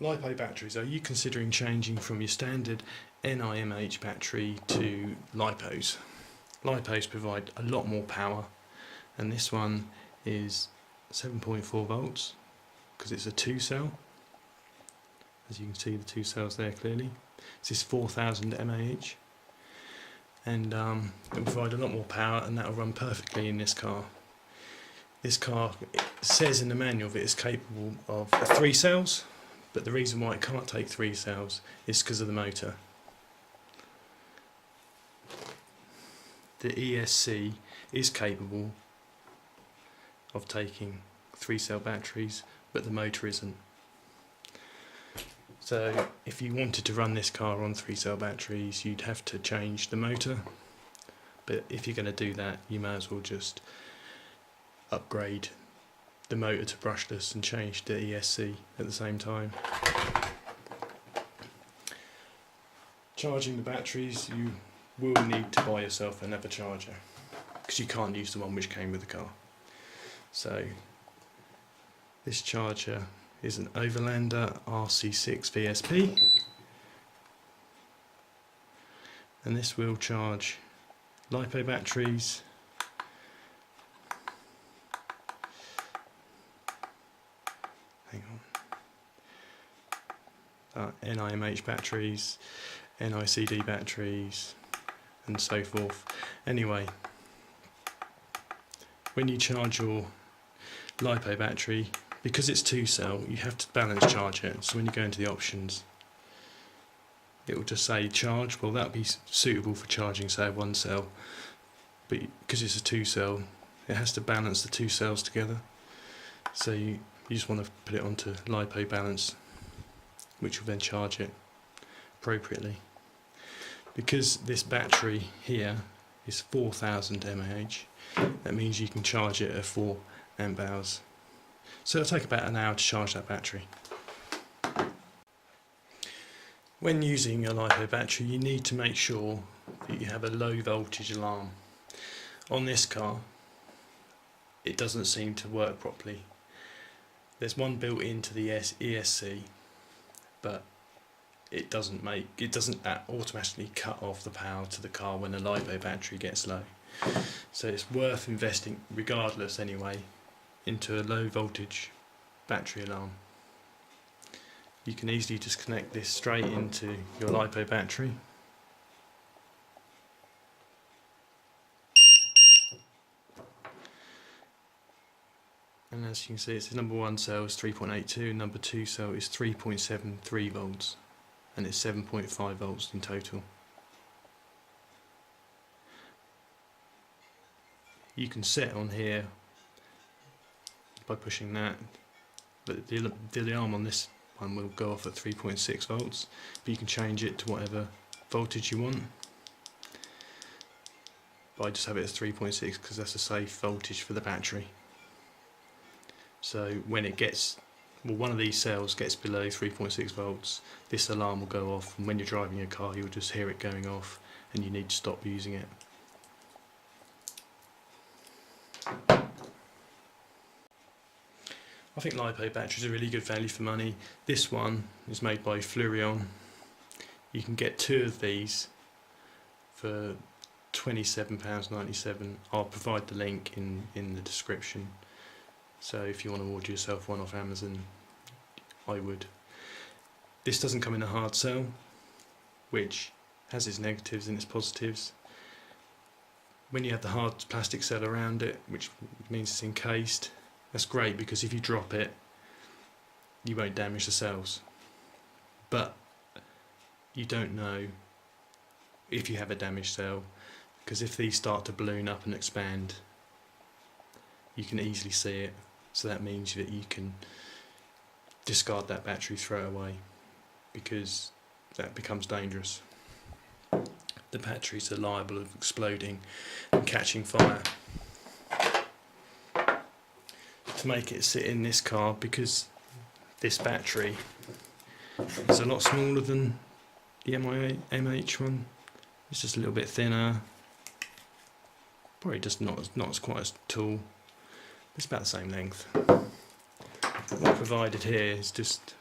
Lipo batteries, are you considering changing from your standard NIMH battery to Lipos? Lipos provide a lot more power, and this one is 7.4 volts because it's a 2-cell. As you can see, the 2 cells there clearly. This is 4000 mAh, and it will provide a lot more power, and that will run perfectly in this car. This car, it says in the manual that it's capable of 3 cells, but the reason why it can't take 3 cells is because of the motor. The ESC is capable of taking 3-cell batteries, but the motor isn't. So if you wanted to run this car on 3-cell batteries, you'd have to change the motor, but if you're going to do that, you may as well just upgrade the motor to brushless and change the ESC at the same time. Charging the batteries, you will need to buy yourself another charger because you can't use the one which came with the car. So this charger is an Overlander RC6 VSP, and this will charge Lipo batteries, NIMH batteries, NICD batteries, and so forth. Anyway, when you charge your Lipo battery, because it's 2-cell, you have to balance charge it. So when you go into the options, it will just say charge. Well, that would be suitable for charging, say, a 1-cell, but because it's a 2-cell, it has to balance the 2 cells together. So you just want to put it onto Lipo balance, which will then charge it appropriately. Because this battery here is 4000 mAh, that means you can charge it at 4 amp hours. So it'll take about an hour to charge that battery. When using a Lipo battery, you need to make sure that you have a low voltage alarm. On this car, it doesn't seem to work properly. There's one built into the ESC, but it doesn't automatically cut off the power to the car when the Lipo battery gets low. So it's worth investing, regardless anyway, into a low voltage battery alarm. You can easily just connect this straight into your Lipo battery. And as you can see, it's number 1 cell is 3.82, number 2 cell is 3.73 volts, and it's 7.5 volts in total. You can set on here by pushing that, but the alarm on this one will go off at 3.6 volts, but you can change it to whatever voltage you want. But I just have it as 3.6 because that's a safe voltage for the battery. So when it gets, well, one of these cells gets below 3.6 volts, this alarm will go off, and when you're driving a car you'll just hear it going off and you need to stop using it. I think Lipo batteries are really good value for money. This one is made by Fleurion. You can get 2 of these for £27.97. I'll provide the link in the description. So if you want to order yourself one off Amazon, I would. This doesn't come in a hard cell, which has its negatives and its positives. When you have the hard plastic cell around it, which means it's encased, that's great because if you drop it, you won't damage the cells. But you don't know if you have a damaged cell, because if these start to balloon up and expand, you can easily see it. So that means that you can discard that battery, throw it away, because that becomes dangerous. The batteries are liable of exploding and catching fire. To make it sit in this car, because this battery is a lot smaller than the MH one, it's just a little bit thinner, probably just not as quite as tall. It's about the same length. What I've provided here is just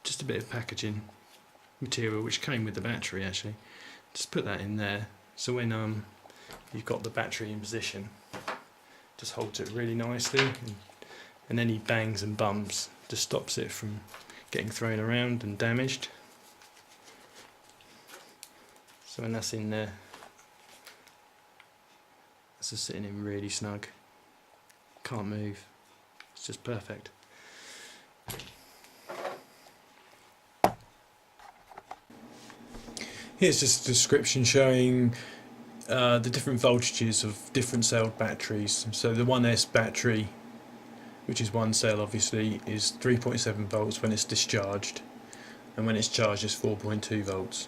just a bit of packaging material which came with the battery actually. Just put that in there, so when you've got the battery in position, just holds it really nicely, and any bangs and bumps just stops it from getting thrown around and damaged. So when that's in there, it's just sitting in really snug, can't move, it's just perfect. Here's just a description showing the different voltages of different cell batteries. So the 1S battery, which is one cell obviously, is 3.7 volts when it's discharged, and when it's charged is 4.2 volts.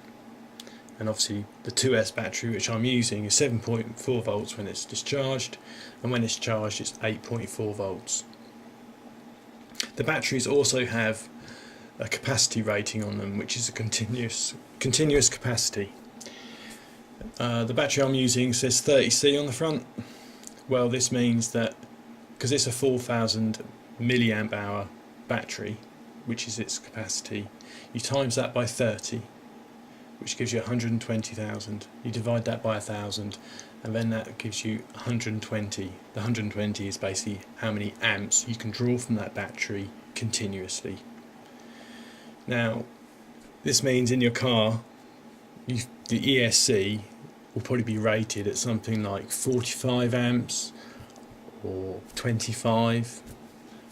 And obviously the 2S battery, which I'm using, is 7.4 volts when it's discharged, and when it's charged it's 8.4 volts. The batteries also have a capacity rating on them, which is a continuous capacity. The battery I'm using says 30C on the front. Well, this means that because it's a 4,000 milliamp hour battery, which is its capacity, you times that by 30, which gives you 120,000. You divide that by 1,000, and then that gives you 120. The 120 is basically how many amps you can draw from that battery continuously. Now, this means in your car, the ESC will probably be rated at something like 45 amps or 25,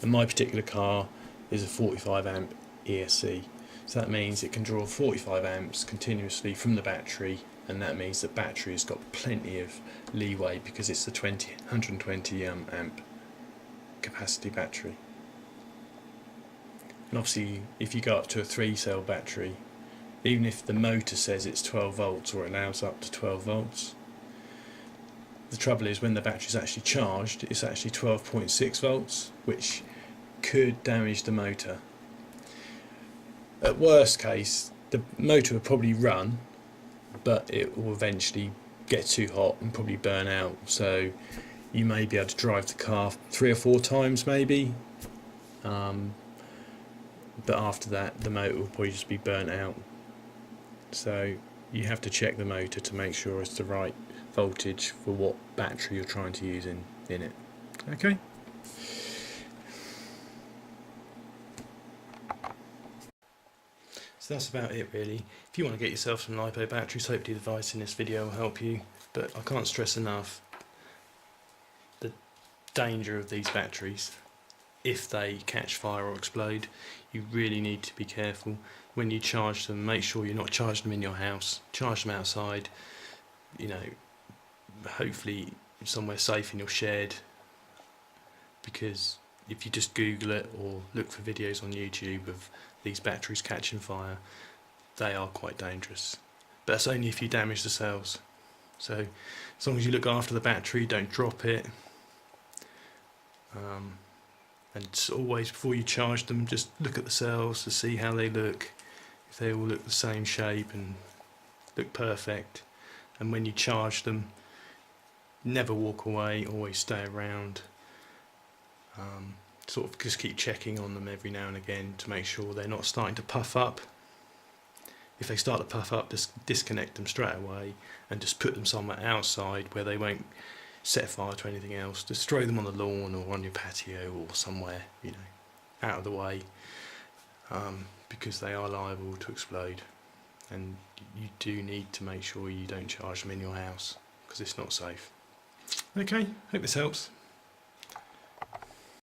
and my particular car is a 45 amp ESC. So that means it can draw 45 amps continuously from the battery, and that means the battery has got plenty of leeway because it's a 120 amp capacity battery. And obviously if you go up to a 3-cell battery, even if the motor says it's 12 volts or allows up to 12 volts, the trouble is when the battery is actually charged, it's actually 12.6 volts, which could damage the motor. At worst case, the motor will probably run, but it will eventually get too hot and probably burn out. So you may be able to drive the car 3 or 4 times maybe, but after that the motor will probably just be burnt out. So you have to check the motor to make sure it's the right voltage for what battery you're trying to use in it. Okay. So that's about it really. If you want to get yourself some Lipo batteries, hopefully the advice in this video will help you, but I can't stress enough the danger of these batteries. If they catch fire or explode, you really need to be careful. When you charge them, make sure you're not charging them in your house. Charge them outside, you know, hopefully somewhere safe in your shed, because if you just Google it or look for videos on YouTube of these batteries catching fire, they are quite dangerous. But that's only if you damage the cells. So as long as you look after the battery, don't drop it. And always before you charge them, just look at the cells to see how they look, if they all look the same shape and look perfect. And when you charge them, never walk away, always stay around. Sort of just keep checking on them every now and again to make sure they're not starting to puff up. If they start to puff up, just disconnect them straight away and just put them somewhere outside where they won't set fire to anything else. Just throw them on the lawn or on your patio or somewhere, you know, out of the way, because they are liable to explode, and you do need to make sure you don't charge them in your house because it's not safe. Okay, hope this helps.